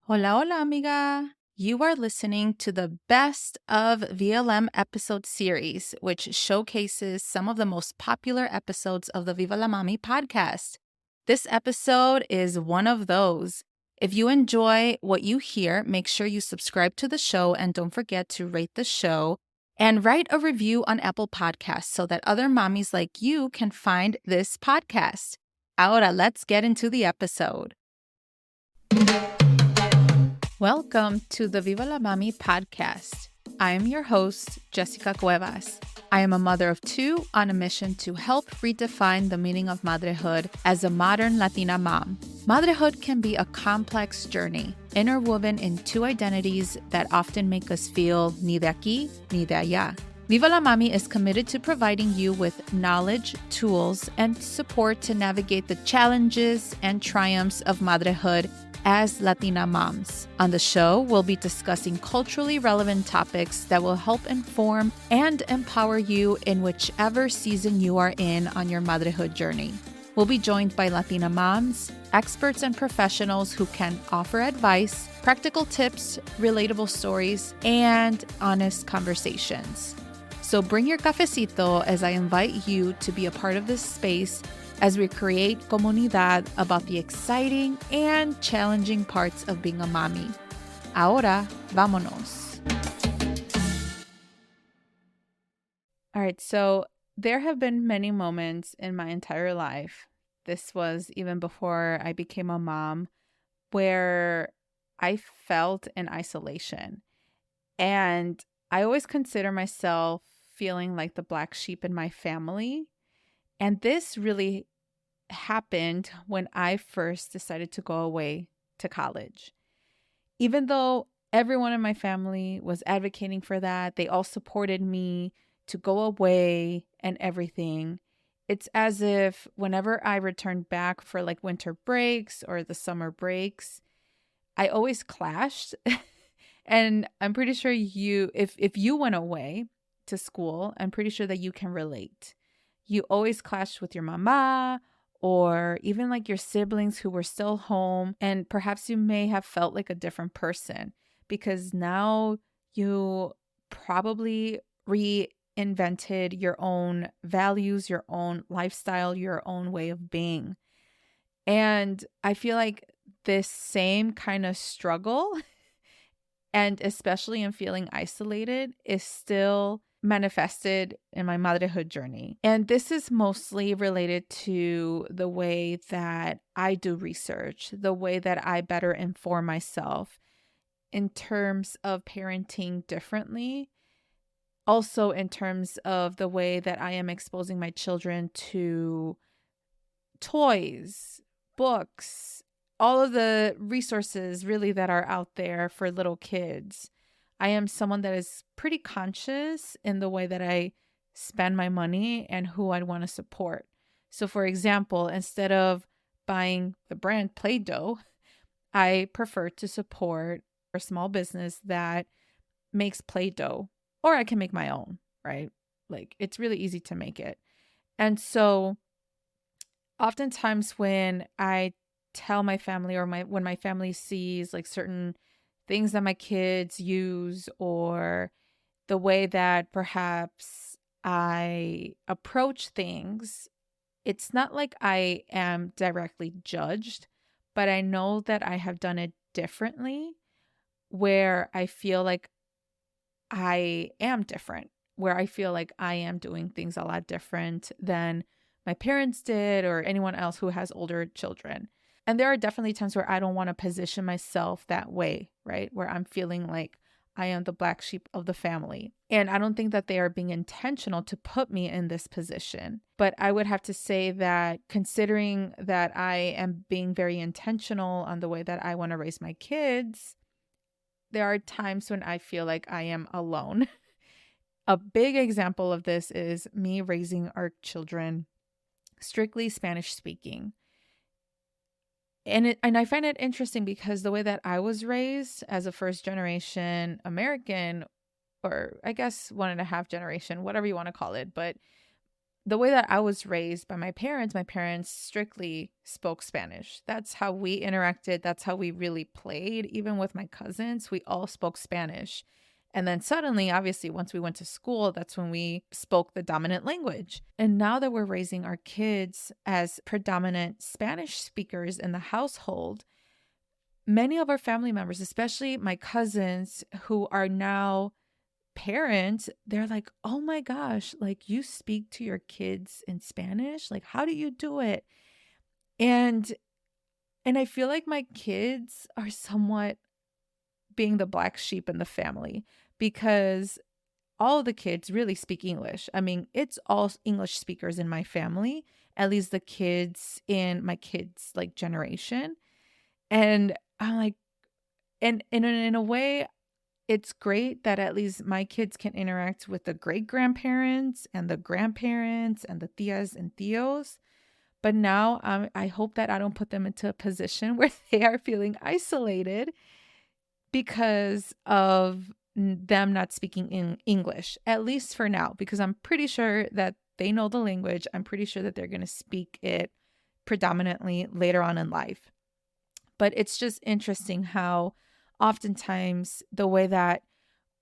Hola, hola, amiga. You are listening to the Best of VLM episode series, which showcases some of the most popular episodes of the Viva la Mami podcast. This episode is one of those. If you enjoy what you hear, make sure you subscribe to the show and don't forget to rate the show and write a review on Apple Podcasts so that other mommies like you can find this podcast. Ahora, let's get into the episode. Welcome to the Viva la Mami podcast. I am your host, Jessica Cuevas. I am a mother of two on a mission to help redefine the meaning of motherhood as a modern Latina mom. Motherhood can be a complex journey, interwoven in two identities that often make us feel ni de aquí ni de allá. Viva la Mami is committed to providing you with knowledge, tools, and support to navigate the challenges and triumphs of motherhood as Latina moms. On the show, we'll be discussing culturally relevant topics that will help inform and empower you in whichever season you are in on your motherhood journey. We'll be joined by Latina moms, experts and professionals who can offer advice, practical tips, relatable stories, and honest conversations. So bring your cafecito as I invite you to be a part of this space as we create comunidad about the exciting and challenging parts of being a mommy. Ahora, vámonos. All right, so there have been many moments in my entire life, this was even before I became a mom, where I felt in isolation. And I always consider myself feeling like the black sheep in my family. And this really happened when I first decided to go away to college. Even though everyone in my family was advocating for that, they all supported me to go away and everything. It's as if whenever I returned back for like winter breaks or the summer breaks, I always clashed. And I'm pretty sure if you went away to school, I'm pretty sure that you can relate. You always clashed with your mama or even like your siblings who were still home. And perhaps you may have felt like a different person because now you probably reinvented your own values, your own lifestyle, your own way of being. And I feel like this same kind of struggle, and especially in feeling isolated, is still manifested in my motherhood journey. And this is mostly related to the way that I do research, the way that I better inform myself in terms of parenting differently. Also in terms of the way that I am exposing my children to toys, books, all of the resources really that are out there for little kids. I am someone that is pretty conscious in the way that I spend my money and who I want to support. So for example, instead of buying the brand Play-Doh, I prefer to support a small business that makes Play-Doh, or I can make my own, right? Like it's really easy to make it. And so oftentimes when I tell my family or when my family sees like certain things that my kids use or the way that perhaps I approach things, it's not like I am directly judged, but I know that I have done it differently where I feel like I am different, where I feel like I am doing things a lot different than my parents did or anyone else who has older children. And there are definitely times where I don't want to position myself that way, right? Where I'm feeling like I am the black sheep of the family. And I don't think that they are being intentional to put me in this position. But I would have to say that considering that I am being very intentional on the way that I want to raise my kids, there are times when I feel like I am alone. A big example of this is me raising our children strictly Spanish speaking. And I find it interesting because the way that I was raised as a first generation American, or I guess 1.5 generation, whatever you want to call it, but the way that I was raised by my parents strictly spoke Spanish. That's how we interacted. That's how we really played. Even with my cousins, we all spoke Spanish. And then suddenly, obviously, once we went to school, that's when we spoke the dominant language. And now that we're raising our kids as predominant Spanish speakers in the household, many of our family members, especially my cousins who are now parents, they're like, oh my gosh, like you speak to your kids in Spanish? Like, how do you do it? And I feel like my kids are somewhat being the black sheep in the family because all the kids really speak English. I mean, it's all English speakers in my family, at least the kids in my kids' like generation. And I'm like, and in a way, it's great that at least my kids can interact with the great grandparents and the grandparents and the tias and tios. But now I hope that I don't put them into a position where they are feeling isolated because of them not speaking in English, at least for now, because I'm pretty sure that they know the language. I'm pretty sure that they're going to speak it predominantly later on in life. But it's just interesting how oftentimes the way that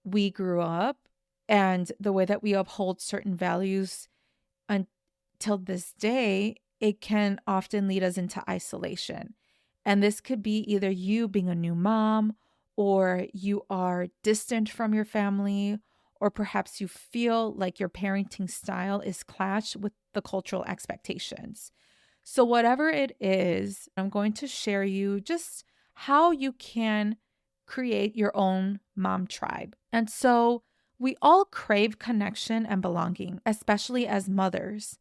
we grew up and the way that we uphold certain values until this day, it can often lead us into isolation. And this could be either you being a new mom, or you are distant from your family, or perhaps you feel like your parenting style is clashed with the cultural expectations. So whatever it is, I'm going to share you just how you can create your own mom tribe. And so we all crave connection and belonging, especially as mothers.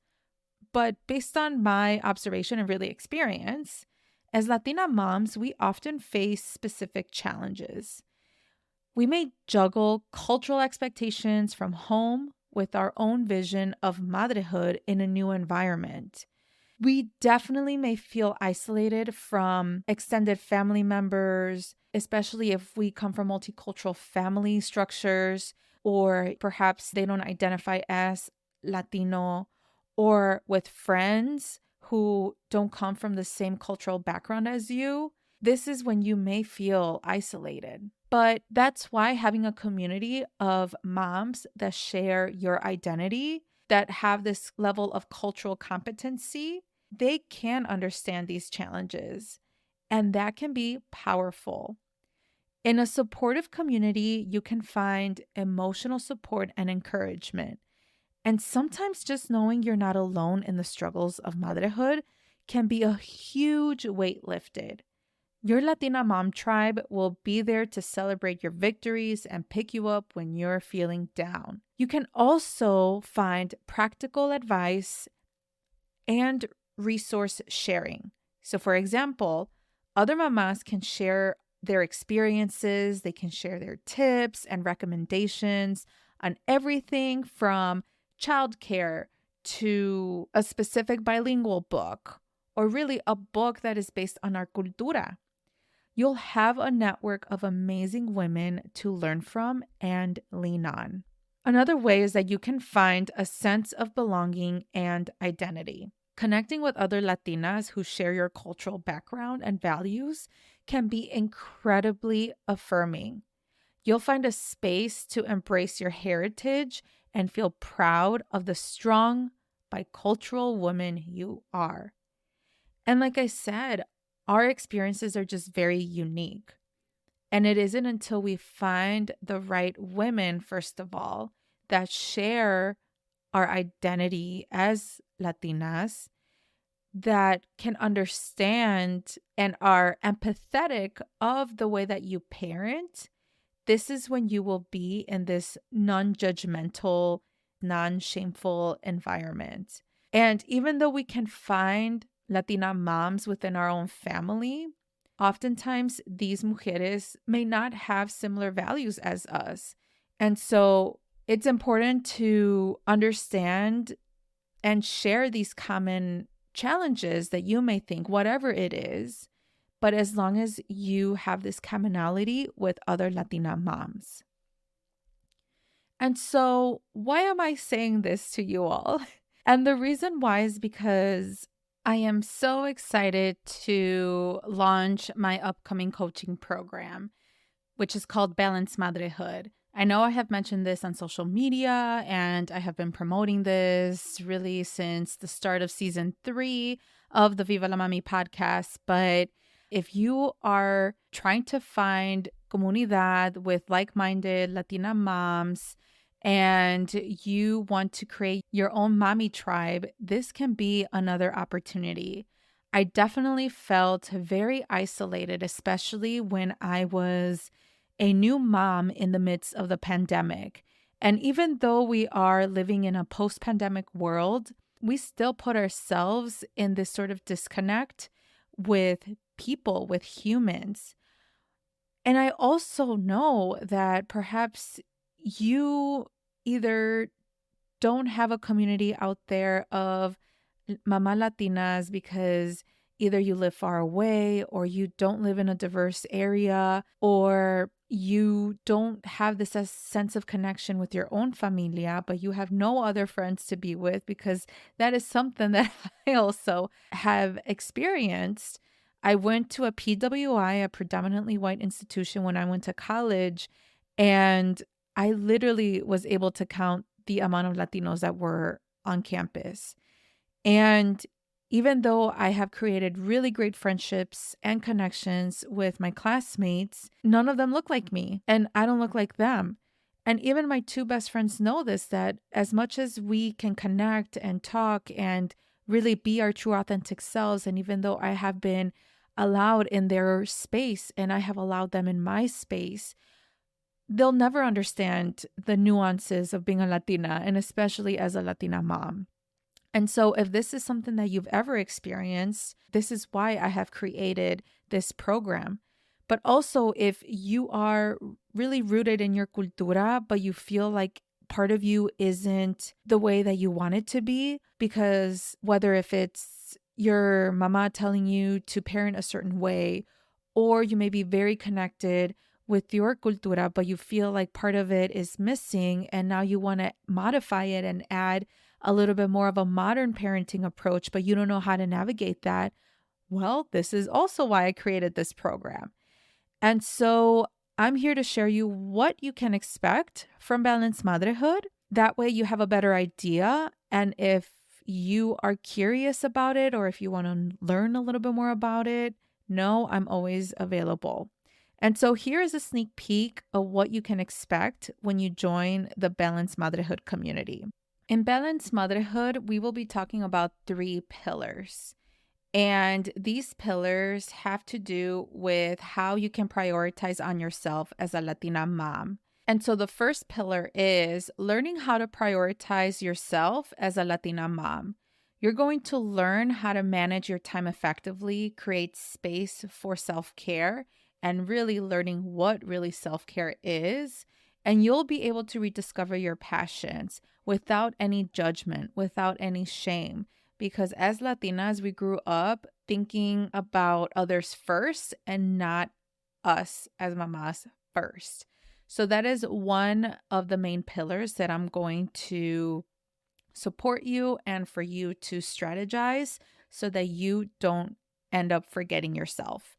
But based on my observation and really experience, as Latina moms, we often face specific challenges. We may juggle cultural expectations from home with our own vision of motherhood in a new environment. We definitely may feel isolated from extended family members, especially if we come from multicultural family structures, or perhaps they don't identify as Latino, or with friends who don't come from the same cultural background as you. This is when you may feel isolated. But that's why having a community of moms that share your identity, that have this level of cultural competency, they can understand these challenges, and that can be powerful. In a supportive community, you can find emotional support and encouragement. And sometimes just knowing you're not alone in the struggles of motherhood can be a huge weight lifted. Your Latina mom tribe will be there to celebrate your victories and pick you up when you're feeling down. You can also find practical advice and resource sharing. So, for example, other mamas can share their experiences, they can share their tips and recommendations on everything from childcare to a specific bilingual book, or really a book that is based on our cultura. You'll have a network of amazing women to learn from and lean on. Another way is that you can find a sense of belonging and identity. Connecting with other Latinas who share your cultural background and values can be incredibly affirming. You'll find a space to embrace your heritage and feel proud of the strong, bicultural woman you are. And like I said, our experiences are just very unique. And it isn't until we find the right women, first of all, that share our identity as Latinas, that can understand and are empathetic of the way that you parent. This is when you will be in this non-judgmental, non-shameful environment. And even though we can find Latina moms within our own family, oftentimes these mujeres may not have similar values as us. And so it's important to understand and share these common challenges that you may think, whatever it is, but as long as you have this commonality with other Latina moms. And so why am I saying this to you all? And the reason why is because I am so excited to launch my upcoming coaching program, which is called Balanced Motherhood. I know I have mentioned this on social media and I have been promoting this really since the start of season 3 of the Viva la Mami podcast. But if you are trying to find comunidad with like-minded Latina moms and you want to create your own mommy tribe, this can be another opportunity. I definitely felt very isolated, especially when I was a new mom in the midst of the pandemic. And even though we are living in a post pandemic world, we still put ourselves in this sort of disconnect with people, with humans. And I also know that perhaps you either don't have a community out there of Mama Latinas because either you live far away or you don't live in a diverse area or you don't have this sense of connection with your own familia, but you have no other friends to be with because that is something that I also have experienced. I went to a PWI, a predominantly white institution, when I went to college, and I literally was able to count the amount of Latinos that were on campus. And even though I have created really great friendships and connections with my classmates, none of them look like me and I don't look like them. And even my two best friends know this, that as much as we can connect and talk and really be our true authentic selves, and even though I have been allowed in their space and I have allowed them in my space, they'll never understand the nuances of being a Latina, and especially as a Latina mom. And so if this is something that you've ever experienced, this is why I have created this program. But also if you are really rooted in your cultura, but you feel like part of you isn't the way that you want it to be, because whether if it's your mama telling you to parent a certain way, or you may be very connected with your cultura, but you feel like part of it is missing and now you want to modify it and add a little bit more of a modern parenting approach, but you don't know how to navigate that. Well, this is also why I created this program. And so I'm here to share you what you can expect from Balanced Motherhood. That way you have a better idea. And if you are curious about it, or if you want to learn a little bit more about it, know I'm always available. And so here is a sneak peek of what you can expect when you join the Balanced Motherhood community. In Balanced Motherhood, we will be talking about 3 pillars. And these pillars have to do with how you can prioritize on yourself as a Latina mom. And so the first pillar is learning how to prioritize yourself as a Latina mom. You're going to learn how to manage your time effectively, create space for self-care, and really learning what really self-care is. And you'll be able to rediscover your passions without any judgment, without any shame. Because as Latinas, we grew up thinking about others first and not us as mamas first. So that is one of the main pillars that I'm going to support you and for you to strategize so that you don't end up forgetting yourself.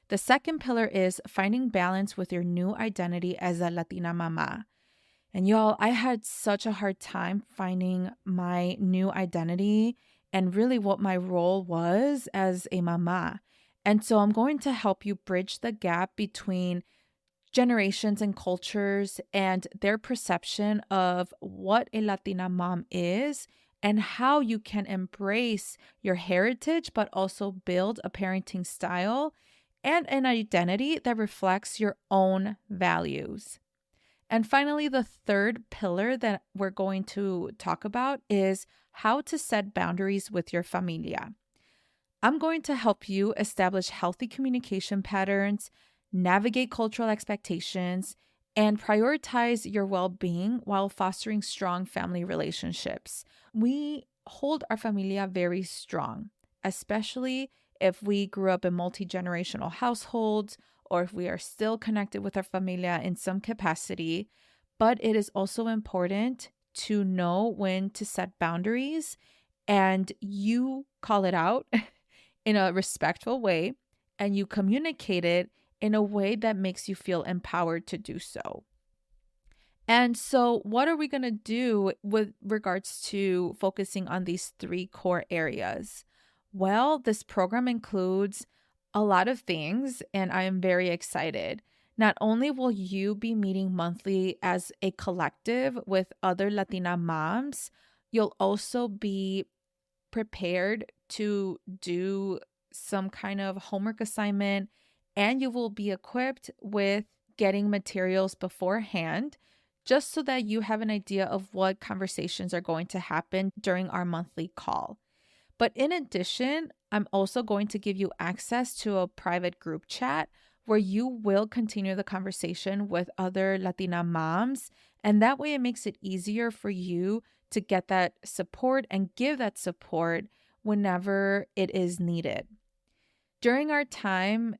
The second pillar is finding balance with your new identity as a Latina mama. And y'all, I had such a hard time finding my new identity and really what my role was as a mama. And so I'm going to help you bridge the gap between generations and cultures and their perception of what a Latina mom is and how you can embrace your heritage, but also build a parenting style and an identity that reflects your own values. And finally, the third pillar that we're going to talk about is how to set boundaries with your familia. I'm going to help you establish healthy communication patterns, navigate cultural expectations, and prioritize your well-being while fostering strong family relationships. We hold our familia very strong, especially if we grew up in multi-generational households or if we are still connected with our familia in some capacity. But it is also important to know when to set boundaries, and you call it out in a respectful way, and you communicate it in a way that makes you feel empowered to do so. And so, what are we going to do with regards to focusing on these three core areas? Well, this program includes a lot of things, and I am very excited. Not only will you be meeting monthly as a collective with other Latina moms, you'll also be prepared to do some kind of homework assignment, and you will be equipped with getting materials beforehand just so that you have an idea of what conversations are going to happen during our monthly call. But in addition, I'm also going to give you access to a private group chat where you will continue the conversation with other Latina moms. And that way it makes it easier for you to get that support and give that support whenever it is needed. During our time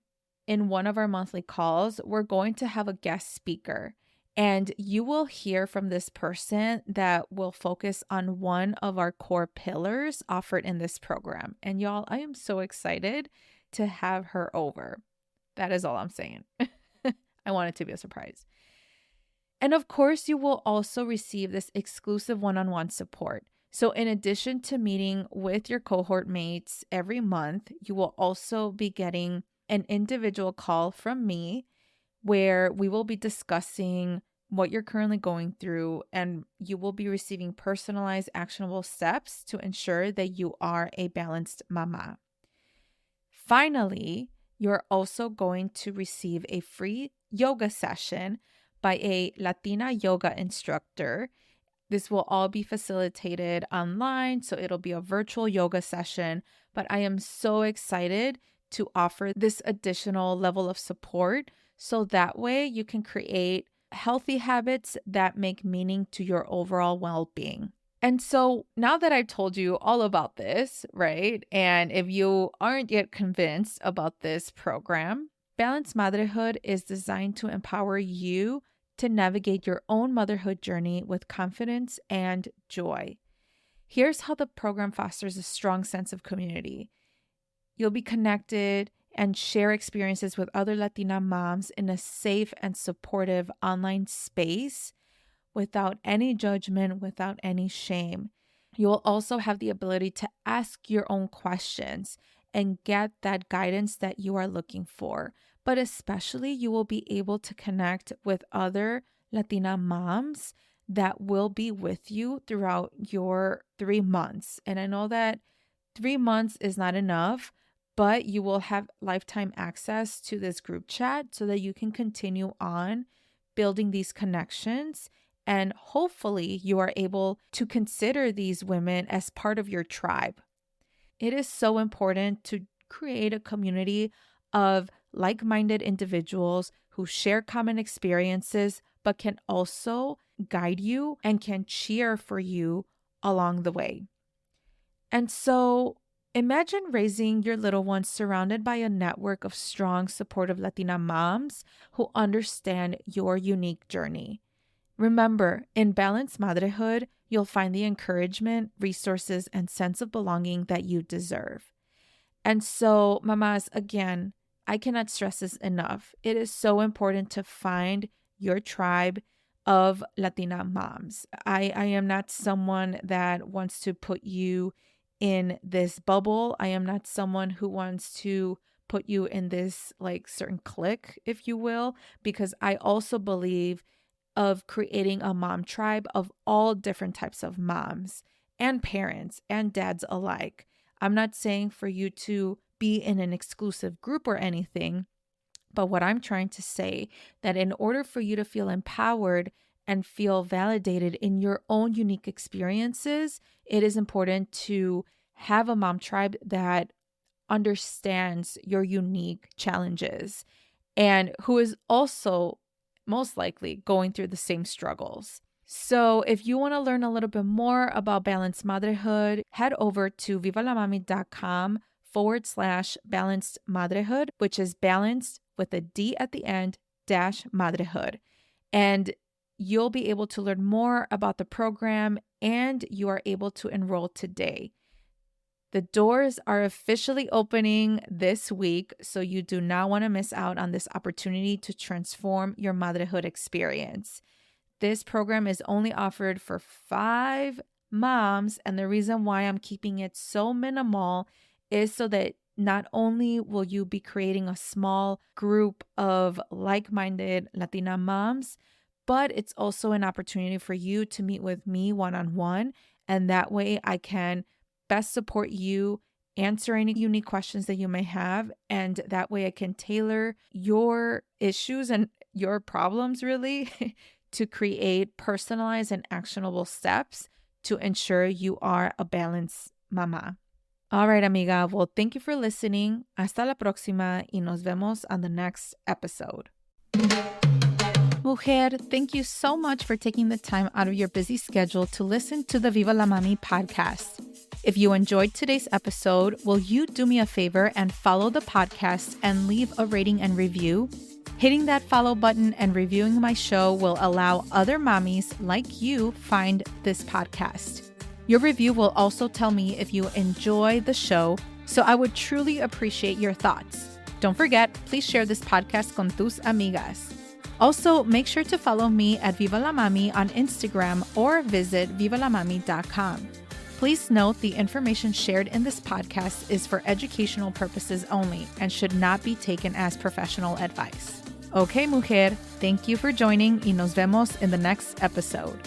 in one of our monthly calls, we're going to have a guest speaker. And you will hear from this person that will focus on one of our core pillars offered in this program. And y'all, I am so excited to have her over. That is all I'm saying. I want it to be a surprise. And of course, you will also receive this exclusive one-on-one support. So in addition to meeting with your cohort mates every month, you will also be getting an individual call from me where we will be discussing what you're currently going through, and you will be receiving personalized actionable steps to ensure that you are a balanced mama. Finally, you're also going to receive a free yoga session by a Latina yoga instructor. This will all be facilitated online, so it'll be a virtual yoga session, but I am so excited to offer this additional level of support so that way you can create healthy habits that make meaning to your overall well-being. And so now that I've told you all about this, right? And if you aren't yet convinced about this program, Balanced Motherhood is designed to empower you to navigate your own motherhood journey with confidence and joy. Here's how the program fosters a strong sense of community. You'll be connected and share experiences with other Latina moms in a safe and supportive online space without any judgment, without any shame. You will also have the ability to ask your own questions and get that guidance that you are looking for. But especially, you will be able to connect with other Latina moms that will be with you throughout your 3 months. And I know that 3 months is not enough, but you will have lifetime access to this group chat so that you can continue on building these connections. And hopefully you are able to consider these women as part of your tribe. It is so important to create a community of like-minded individuals who share common experiences, but can also guide you and can cheer for you along the way. And so imagine raising your little ones surrounded by a network of strong, supportive Latina moms who understand your unique journey. Remember, in Balanced Motherhood, you'll find the encouragement, resources, and sense of belonging that you deserve. And so, mamas, again, I cannot stress this enough. It is so important to find your tribe of Latina moms. I am not someone that wants to put you in this bubble. I am not someone who wants to put you in this like certain clique, if you will, because I also believe of creating a mom tribe of all different types of moms and parents and dads alike. I'm not saying for you to be in an exclusive group or anything, but what I'm trying to say that in order for you to feel empowered and feel validated in your own unique experiences, it is important to have a mom tribe that understands your unique challenges and who is also most likely going through the same struggles. So if you want to learn a little bit more about Balanced Motherhood, head over to vivalamami.com/balanced motherhood, which is balanced with a D at the end, dash motherhood. And you'll be able to learn more about the program and you are able to enroll today. The doors are officially opening this week, so you do not want to miss out on this opportunity to transform your motherhood experience. This program is only offered for 5 moms, and the reason why I'm keeping it so minimal is so that not only will you be creating a small group of like-minded Latina moms, but it's also an opportunity for you to meet with me one-on-one, and that way I can best support you, answer any unique questions that you may have, and that way I can tailor your issues and your problems really to create personalized and actionable steps to ensure you are a balanced mama. All right, amiga. Well, thank you for listening. Hasta la próxima y nos vemos on the next episode. Mujer, thank you so much for taking the time out of your busy schedule to listen to the Viva la Mami podcast. If you enjoyed today's episode, will you do me a favor and follow the podcast and leave a rating and review? Hitting that follow button and reviewing my show will allow other mommies like you find this podcast. Your review will also tell me if you enjoy the show, so I would truly appreciate your thoughts. Don't forget, please share this podcast con tus amigas. Also, make sure to follow me at Viva la Mami on Instagram or visit vivalamami.com. Please note the information shared in this podcast is for educational purposes only and should not be taken as professional advice. Okay, mujer, thank you for joining y nos vemos in the next episode.